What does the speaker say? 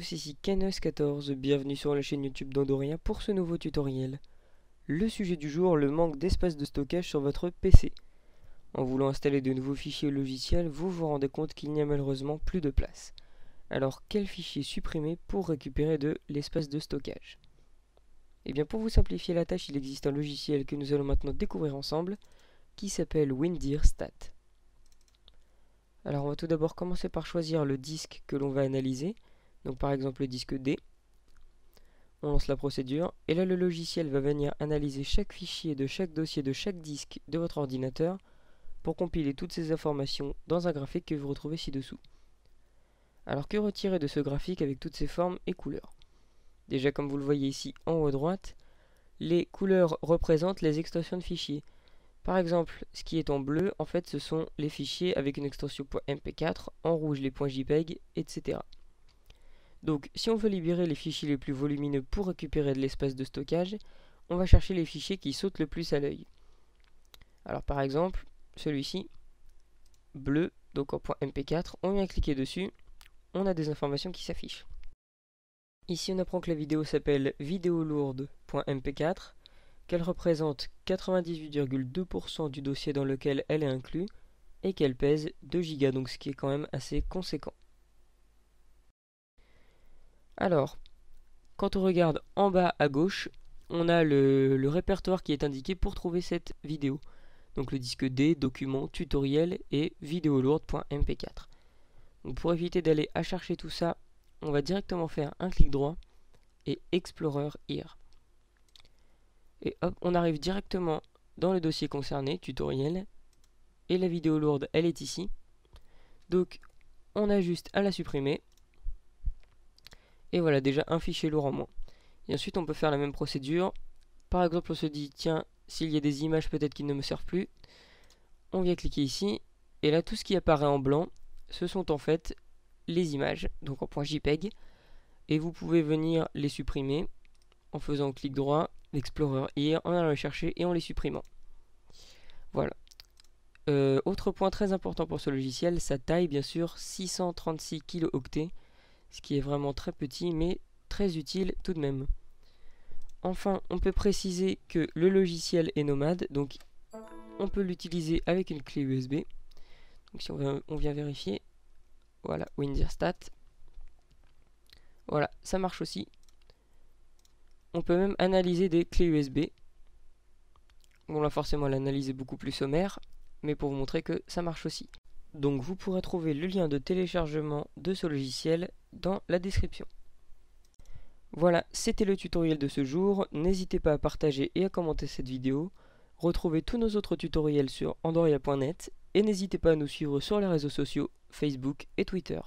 tous, ici Kenos14, bienvenue sur la chaîne YouTube d'Andoria pour ce nouveau tutoriel. Le sujet du jour, le manque d'espace de stockage sur votre PC. En voulant installer de nouveaux fichiers logiciels, vous vous rendez compte qu'il n'y a malheureusement plus de place. Alors quel fichier supprimer pour récupérer de l'espace de stockage? Eh bien pour vous simplifier la tâche, il existe un logiciel que nous allons maintenant découvrir ensemble, qui s'appelle WinDirStat. Alors on va tout d'abord commencer par choisir le disque que l'on va analyser. Donc par exemple le disque D. On lance la procédure et là le logiciel va venir analyser chaque fichier de chaque dossier de chaque disque de votre ordinateur pour compiler toutes ces informations dans un graphique que vous retrouvez ci-dessous. Alors que retirer de ce graphique avec toutes ses formes et couleurs? Déjà comme vous le voyez ici en haut à droite, les couleurs représentent les extensions de fichiers. Par exemple, ce qui est en bleu, en fait ce sont les fichiers avec une extension .mp4, en rouge les .jpeg, etc. Donc, si on veut libérer les fichiers les plus volumineux pour récupérer de l'espace de stockage, on va chercher les fichiers qui sautent le plus à l'œil. Alors, par exemple, celui-ci, bleu, donc en .mp4, on vient cliquer dessus, on a des informations qui s'affichent. Ici, on apprend que la vidéo s'appelle vidéolourde.mp4, qu'elle représente 98,2% du dossier dans lequel elle est inclue, et qu'elle pèse 2 Go, donc ce qui est quand même assez conséquent. Alors, quand on regarde en bas à gauche, on a le répertoire qui est indiqué pour trouver cette vidéo. Donc le disque D, document, tutoriel et vidéolourde.mp4. Donc pour éviter d'aller à chercher tout ça, on va directement faire un clic droit et Explorer Here. Et hop, on arrive directement dans le dossier concerné, tutoriel, et la vidéo lourde, elle est ici. Donc on a juste à la supprimer. Et voilà déjà un fichier lourd en moins. Et ensuite on peut faire la même procédure. Par exemple on se dit tiens, s'il y a des images peut-être qui ne me servent plus. On vient cliquer ici. Et là tout ce qui apparaît en blanc, ce sont en fait les images. Donc en .jpeg. Et vous pouvez venir les supprimer en faisant clic droit, Explorer Here, en allant les chercher et en les supprimant. Voilà. Autre point très important pour ce logiciel, sa taille bien sûr 636 kilooctets. Ce qui est vraiment très petit mais très utile tout de même. Enfin, on peut préciser que le logiciel est nomade, donc on peut l'utiliser avec une clé USB. Donc si on vient vérifier, voilà, WinDirStat. Voilà, ça marche aussi. On peut même analyser des clés USB. Bon là forcément l'analyse est beaucoup plus sommaire, mais pour vous montrer que ça marche aussi. Donc vous pourrez trouver le lien de téléchargement de ce logiciel dans la description. Voilà, c'était le tutoriel de ce jour. N'hésitez pas à partager et à commenter cette vidéo. Retrouvez tous nos autres tutoriels sur andoria.net et n'hésitez pas à nous suivre sur les réseaux sociaux, Facebook et Twitter.